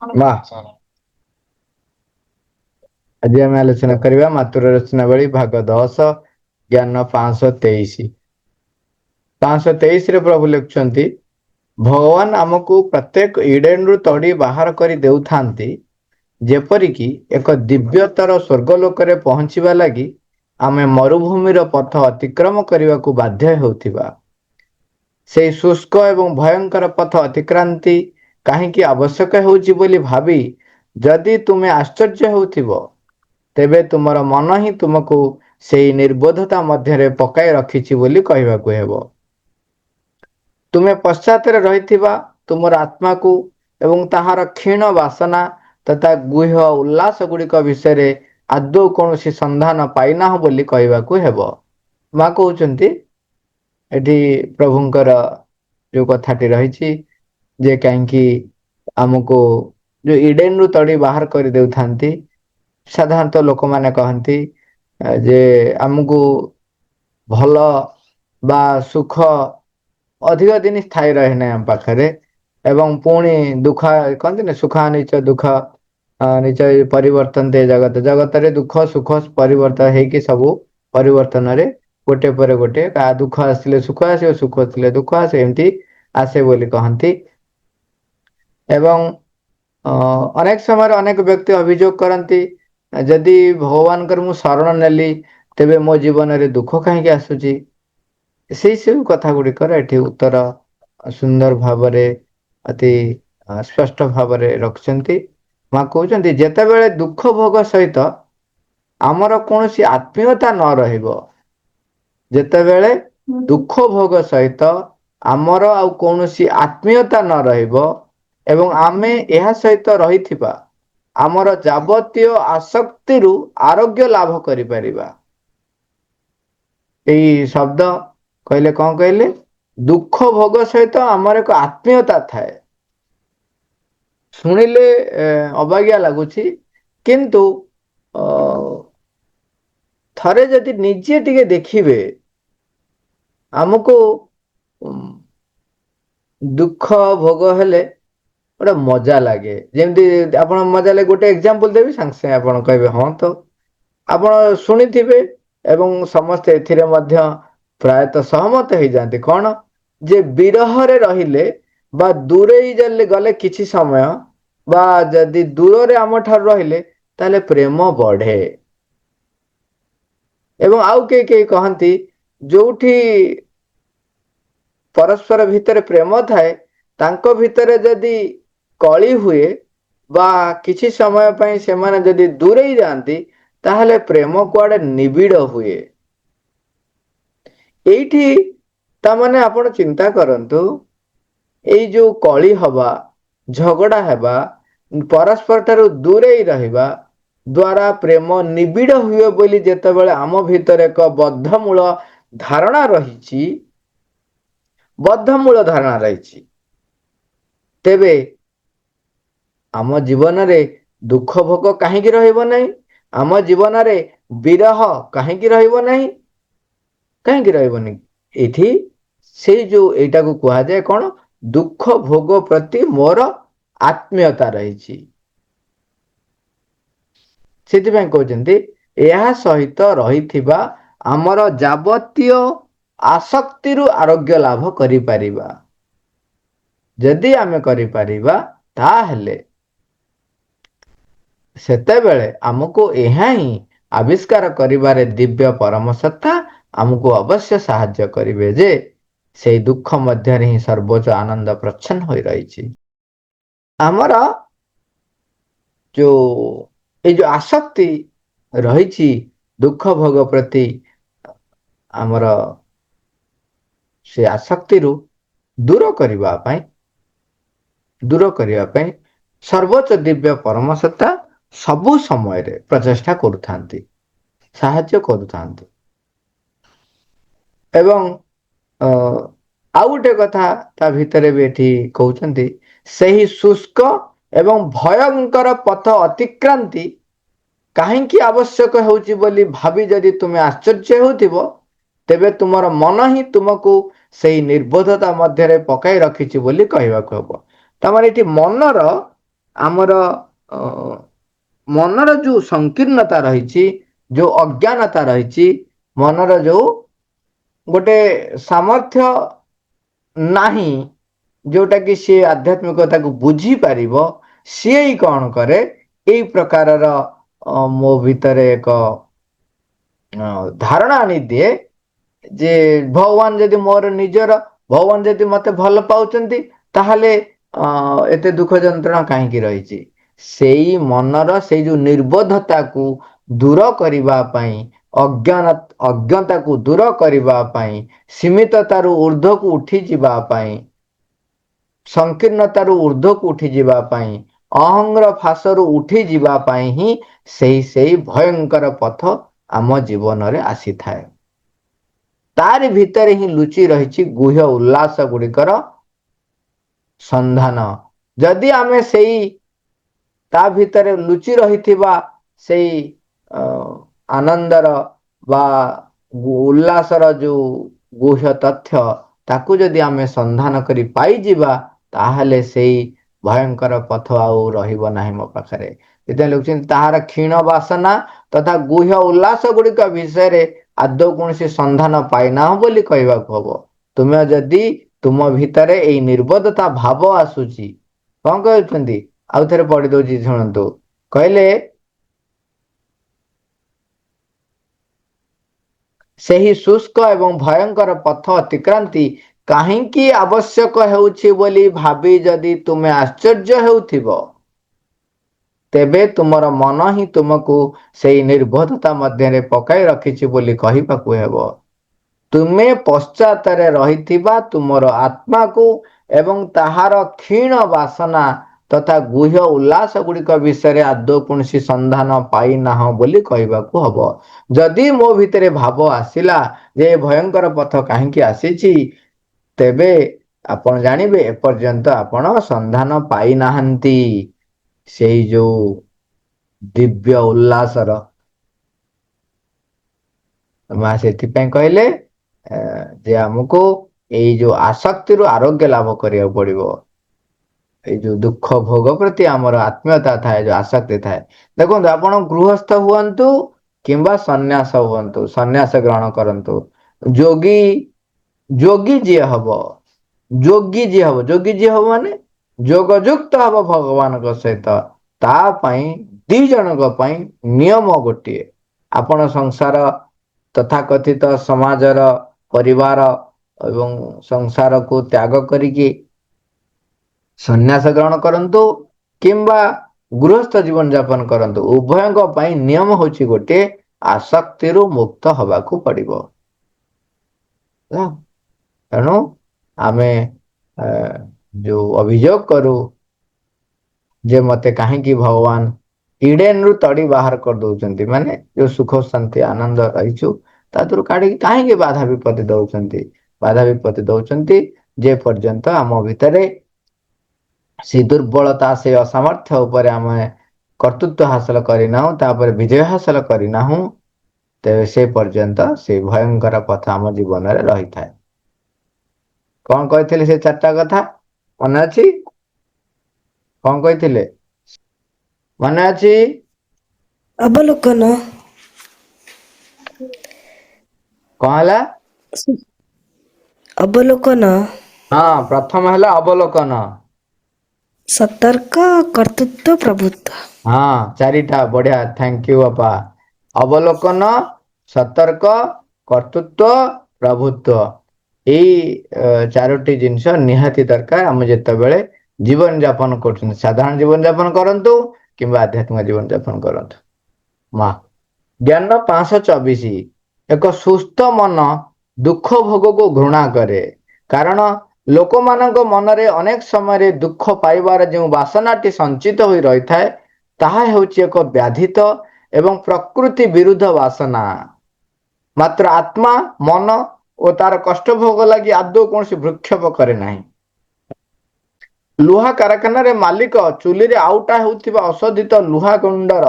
वाह। आज आम आलोचना करवा मातृ रचनावली भाग 10 ज्ञान 523। 523 रे प्रभु लिखुଛନ୍ତି भगवान आमको प्रत्येक इडेन रु तड़ी बाहर कर देउथांती जेपरिकी एक दिव्यतर स्वर्गलोक रे पहुंचीबा लगी आमे मरुभूमिर पथ अतिक्रम करने को बाध्य होउथिबा से शुष्क एवं भयंकर पथ अतिक्रांति कहीं आवश्यक होउची बोली भाबी जदि तुम्हें आश्चर्य होउथिबो तेबे तुमर मन ही तुमको से निर्बोधता मध्य पकाई रखिछि बोली कहबाकू हेबो। तुम्हें पश्चात रहिथिबा तुमर आत्मा को एवं ताहार क्षीण वासना तथा गुह्य उल्लास गुड़िक विषय आदौ कौन संधान पाइना बोली कहबाकू हेबो। माँ कहउचंती एठी प्रभुंकर जो कथाटी रही जे कहीं आमको जो इडेन रु तड़ी बाहर कर देउथांती साधारणतः लोक माने कहती जे आमको भल बा सुख अधिक दिन स्थायी रहे ना आम पाखरे एवं पुणी दुख कहते ना सुखानिच दुख निच परिवर्तन दे जगत जगत रे दुख सुख परिवर्तन है सबू परिवर्तन रे गोटे पर गोटे का दुख आसिले सुख आसे सुख आसिले दुख आसे एमती आसे बोली कहती। एवं अनेक समय अनेक व्यक्ति अभियोग करती जदि भगवान मु शरण नेली तेबे मो जीवन रे दुख कहीं आसुची से सब कथा गुड़िकर एठी उत्तर सुंदर भावरे अति स्पष्ट भावरे रखुଛନ୍ତି। माँ कहते जेतेबेले दुख भोग सहित आमर कौन आत्मीयता न रहिबो जेतेबेले दुख भोग सहित आमर आउ कौन आत्मीयता न रहिबो एवं आमे यह सहित रहिथिबा आमर जाबतीय आसक्ति रु आरोग्य लाभ करि परिबा। एई शब्द कहले कौन कहले दुख भोग सहित आमर एक आत्मीयता थाए शुणिले अबाग्या लगुची किंतु थरे जदि निजे टिके देखिबे आमको दुख भोग हेले गोटे मजा लगे जमी आप मजा लगे गोटे एग्जांपल देवी सांगे सांगे आप कहे हाँ तो आप शुणिथिबे एवं समस्ते एथिरे मध्य प्रायतः सहमत हो जाते कौन जे विरह रे रहिले बा दूरे गले किछि समय बा जदि दूर रे आम ठार रहिले ताले प्रेम बढ़े एवं आउ के कहती जोठी परस्पर भितर प्रेम थाए तांको भितर जदि कली हुए बा किछि समय पई से माने जदि दूरे जाती ताहले प्रेम कुआडे निबिड़ हुए। एठी तामाने आपण चिंता करंतु एई जो कली हवा झगड़ा हेबा परस्पर ठारू दूरे रहिबा द्वारा प्रेम निबिड़ हुए बोली जेतेबेले आम भितर एक बद्धमूल धारणा रही बद्धमूल धारणा रही तेबे आम जीवन रे दुख भोग कहीं रहिबो नहीं आम जीवन रे विरह कहीं रहिबो नहीं कहीं रहिबोनी एठी से जो एटा को कहा जाए कौन दुख भोग प्रति मोर आत्मीयता रही सेथिପାଇଁ कहते यह सहित रहिथिबा आमर जाबतीय आसक्ति रु आरोग्य लाभ करि परिबा जदि आमे करि परिबा ताहेले सेतेबेले आमको यहाँ ही आविष्कार करिबारे दिव्य परम सत्ता आमको अवश्य साहाय्य करिवे जे से दुख मध्य ही सर्वोच्च आनंद प्रच्छन्न हो रही आमर जो ये जो आसक्ति रही दुख भोग प्रति आमर से आसक्ति रु दूर करने सर्वोच्च दिव्य परम सत्ता सबु समय रे प्रचेष्टा करुथांती साहाय्य करुथांती। एवं आउ गोटे कथा ता भितरे भी एठी कहउचंती सही शुष्क एवं भयंकर पथ अतिक्रांति कहीं आवश्यक होउची बोली भाभी जदि तुम्हें आश्चर्य होथिबो तेबे तुमर मन ही तुमको सही निर्बोधता मध्य पकाई रखिछि बोली कहबाक हबो। तमारे एठी मनर ଆମର मनर जो संकीर्णता रही जो अज्ञानता रही मनर जो गोटे सामर्थ्य नाही जोटा कि सी आध्यात्मिकता को बुझी पारिबो सी ही कौन करे यही प्रकार मो भितर एक धारणा आनी दिए जे भगवान जदि मोर निजर भगवान जदि मते भल पाउचंती ताहले एते दुख जंत्रणा काहेकि रही सेई मनर से जो निर्बोधता को दूर करिबा पई अज्ञता को दूर करिबा पई सीमिततारू ऊर्ध्व को उठी जिबा पई संकीर्णतारू ऊर्ध्व को उठी जिबा पई अहंग्र फासरू उठी जिबा पई ही सेई भयंकर पथ आम जीवन रे आसी थाए तार भितर ही लुचि रही गुह्य उल्लास गुड़िकर संधान जदि आमे सेई ता भितर लुचि रहिथिबा सेई आनंदर बा उल्लासर जो गुह्य तथ्य ताकू जदि आमे संधान करी पाई जिबा ताहले सेई भयंकर पथ आउ रहिबो नाही मो पाखरे इते लोकचिन ताहार क्षीण वासना तथा गुह्य उल्लास गुड़िक विषय रे आदौ कौन संधान पाइना बोली कहबाक हबो तुमे जदि तुम भितर एई निर्बोधता भाव आसुची कौन कहउछंती आउ थरे पढ़ी दउची शुणंतु कहले सेही शुष्क एवं भयंकर पथ अतिक्रांति काहींकी आवश्यक हेउछि बोली भाबी जदि तुमे आश्चर्य हेउथिबो तेबे तुमर मन ही तुमको सेई निर्बोधता मध्य रे पकाई रखिछि बोली कहिबाकू हेबो तुमे पश्चातरे रहिथिबा तुमर आत्मा को एवं ताहार क्षीण वासना तथा गुह्य उल्लास गुड़िक विषय आदौ कौन संधान पाई ना बोली कहबाकू हबो जदि मो भितरे भाव आसिला जे भयंकर पथ काहींकी आसीछि तेबे आपण जानिबे एपर्यंत आपण संधान पाई नाहंती सेई जो दिव्य उल्लासर मां सेथिपै कहले जे हमको एई जो आसक्ति रु आरोग्य लाभ करिया पड़िबो ए जो दुख भोग प्रति आमर आत्मीयता थाए जो आसक्ति थाए देखो आपण गृहस्थ हुअंतु किंबा सन्यास हुअंतु सन्यास ग्रहण करंतु जोगी जोगी जी हबो जोगी जी हबो माने जोग युक्त हबो भगवान को सहित ता पई दी जनक पई नियम गोटिए आपण संसार तथाकथित समाजर परिवार एवं संसार को त्याग करिकी सन्यास ग्रहण करंतु किंबा गृहस्थ जीवन यापन करंतु उभयଙ୍କ ପାଇଁ नियम होची गोटे आसक्ति रु मुक्त हबाकू पड़िबो तेणु आमे जो अभियोग करू जे मते काहेकि भगवान इडेन रु तड़ी बाहर कर दउचंती माने जो सुख शांति आनंद रहिछु तादुर काढी काहेकि बाधा विपत्ति दउचंती बाधा विपत्ति दउचंती जे पर्यंत आम भितरे से दुर्बलता से असामर्थ्य ऊपर आम कर्तृत्व हासिल करना तापर विजय हासिल करना तेरे से पर्यंत से भयंकर पथ आम जीवन में रही था कौन कहते से चार्टा कथा मन अच्छी कौन कहते मन अच्छी अवलोकन कौन है अवलोकन हाँ प्रथम है अवलोकन सतर्क कर्तृत्व प्रभुत्व हाँ चारिटा बढ़िया थैंक यू बापा अवलोकन सतर्क कर्तृत्व प्रभुत्व यही चारोटी जिनस निहाती दरकार आम जिते जीवन यापन कर साधारण जीवन यापन करंतु किंबा आध्यात्मिक जीवन यापन करंतु माँ ज्ञान 524 एक सुस्थ मन दुख भोग को घृणा करे कारण लोक मानक मनरे अनेक समय दुख पाइबार जो वासनाटी संचित हो रही था ताहा हेउछि एक व्याधित एवं प्रकृति विरुद्ध वासना मात्र आत्मा मन और तार कष्ट भोग लगी आदौ कौन भ्रुक्षेप करे नाही लुहा कारखाना रे मालिक चुली रे आउटा हेउथिबा अशोधित लुहा गुंडर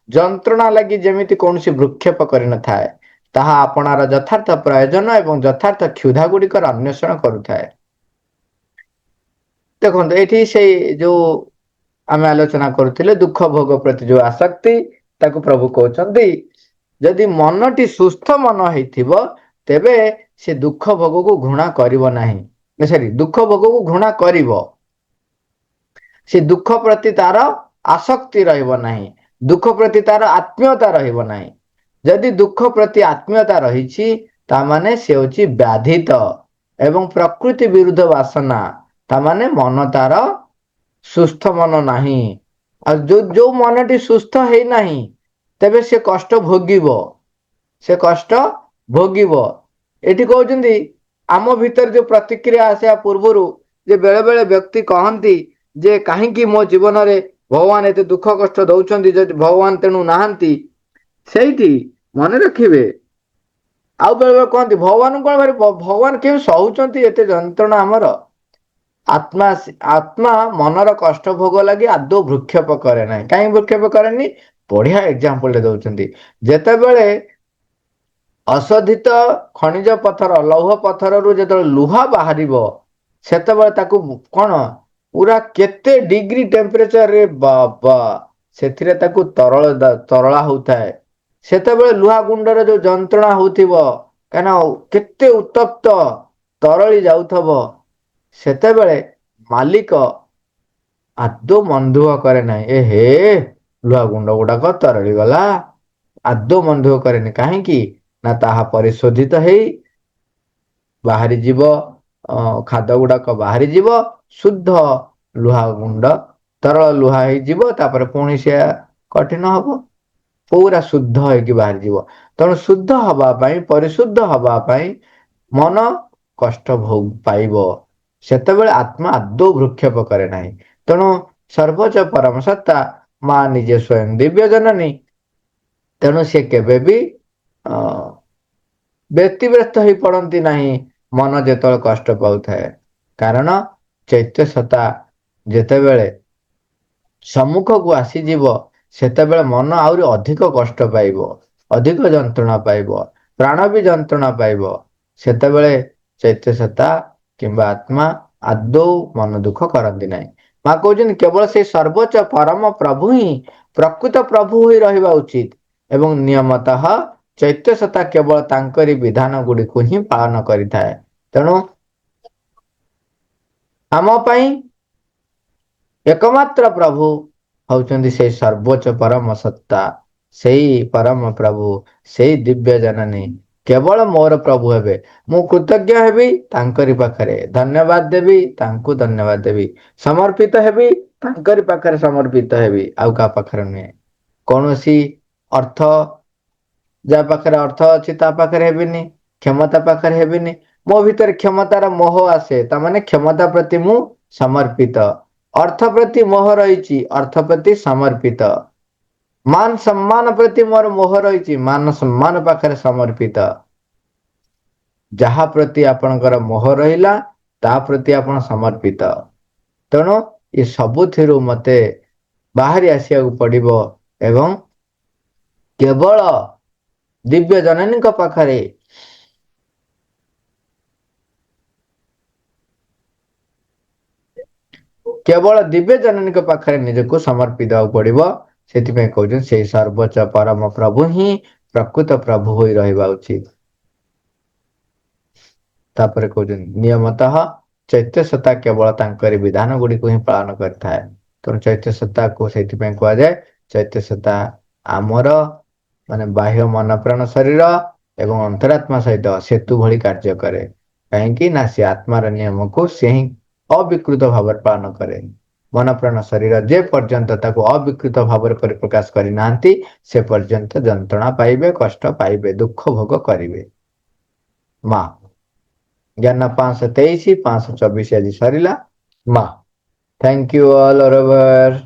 जंत्रणा लगी जेमिति कौन भ्रुक्षेप करे न थाए ताहा आपणार यथार्थ प्रयोजन एवं यथार्थ क्षुधा गुड़िकर अन्वेषण करुथाए देखो ये से जो आम आलोचना करुले दुख भोग प्रति जो आसक्ति ताकू प्रभु कहते जदि मनटी सुस्थ मन हो तेबे से दुख भोग को घृणा करिवो नाही सॉरी दुख भोग को घृणा करिवो से दुख प्रति तार आसक्ति रहिबो नाही दुख प्रति तार आत्मीयता रहिबो नाही जदि दुख प्रति आत्मीयता रहिछि ता माने से होछि व्याधित एवं प्रकृति विरुद्ध वासना ता माने मन तार सुस्थ मन नाही आ जो मनटी सुस्थ है नाही तेबे से कष्ट भोगिबो से कष्ट भोगिबो एठी कहउछन्ती आम भीतर जो प्रतिक्रिया आसे पूर्वरु जे बेले बेले व्यक्ति कहंती जे काहेकि मो जीवन रे भगवान एते दुख कष्ट दउछन्ती जदि भगवान तेनु नाहंती सेठी मन रखिबे आउ बेले बेले कहंती भगवान कोन भारी भगवान के सहुचन्ती एते जंत्रणा हमर आत्मा आत्मा मनर कष्ट भोग लगी आदौ भ्रुक्षेप करे ना कहीं भ्रुक्षेप करे बढ़िया एग्जांपल दउछन्ती जेतेबेले अशोधित खनिज पत्थर लौह पत्थर रु जेतेबेले लुहा बाहरिबो सेतेबेले ताकू कोन पूरा केते डिग्री टेम्परेचर रे बाबा सेथिरे ताकू तरला होताए सेतेबेले लुहा गुंडर जो जंत्रणा होथिबो काना केते उत्तप्त तरली जाउथबो सेतेबेले मालिक आदौ मन दुख करे ना ए हे लुहा गुंड गुड़ाक तरली गला आदौ मन दुख करे कहीं ना ताहा परिशोधित है बाहरी जीव खाद्य गुड़ाक बाहरी जीव शुद्ध लुहा गुंड तरल लुहा तापर पुणी से कठिन हम पूरा शुद्ध होगी बाहरी जीव तेणु शुद्ध हवापाई परिशुद्ध हवापाई मन कष्ट भोग पाइब सेतेबेले आत्मा आदौ भ्रुक्षेप करे ना तेणु सर्वोच्च परम सत्ता माँ निजे स्वयं दिव्य जननी तेणु से केबे भी व्यक्तिव्यस्त हो पड़ती नहीं मन जेतल कष्ट पाऊ थाए कारण चैत्य सत्ता जेतेबेले सम्मुख को आसीजिव सेतेबेले मन आउरी अधिक कष्ट पाइब अधिक जंत्रणा पाइब प्राण भी जंत्रणा पाइब सेतेबेले चैत्य सत्ता किंबा आत्मा आदौ मन दुख करती नहीं माँ कहते केवल से सर्वोच्च परम प्रभु ही प्रकृत प्रभु ही रहिबा उचित एवं नियमतः चैत्य सत्ता केवल तांकरी विधान गुड़ी को ही पालन करिथाए तेणु आम पई एकमात्र प्रभु होउचंदी से सर्वोच्च परम सत्ता सेई परम प्रभु सेई दिव्य जननी केवल मोर प्रभु हेबे मु कृतज्ञ हेबी तांकरी पाखरे धन्यवाद देवी तांकु धन्यवाद देवी समर्पित हेबी तांकरी पाखरे समर्पित हेबी आउ का पाखरे नुहे कौनसी अर्थ जा पाखरे अर्थ अछि ता पाखरे हेबिनी क्षमता पाखरे हेबिनी मो भीतर क्षमतार मोह आसे ता माने क्षमता प्रति मु समर्पित अर्थ प्रति मोह रही अर्थ प्रति समर्पित मान सम्मान प्रति मोर मोह रही मान सम्मान पाखरे समर्पित जहा प्रति आपणकर मोह रहिला ता प्रति आपण समर्पित तेणु ये सबुथिरु मते बाहरी आसिया पड़िबो एवं केवल दिव्य जननी पाखरे केवल दिव्य जननी पाखरे निजको समर्पित पड़िबो सेतिपय कहउछन से सर्वोच्च परम प्रभु ही प्रकृत प्रभु होई रहिबा उचित तापर कहउछन नियमतः चैत्य सत्ता केवल तांकरी विधान गुडी को ही पालन करथाय तो चैत्य सत्ता को सेतिपय कहआ जाय चैत्य सत्ता आमर माने बाह्य मन प्राण शरीर एवं अंतरात्मा सहित सेतु भली कार्य करे कहीं ना से आत्मार नियम को से ही अविकृत भाव पालन करे मन प्राण शरीर जे पर्यंत ताको अविकृत भाव परिप्रकाश करि नांती से पर्यंत जंत्रणा पाइबे कष्ट पाइबे दुख भोग करिवे माँ ज्ञान 523 524 आज सरिला माँ थैंक यू ऑल ओवर।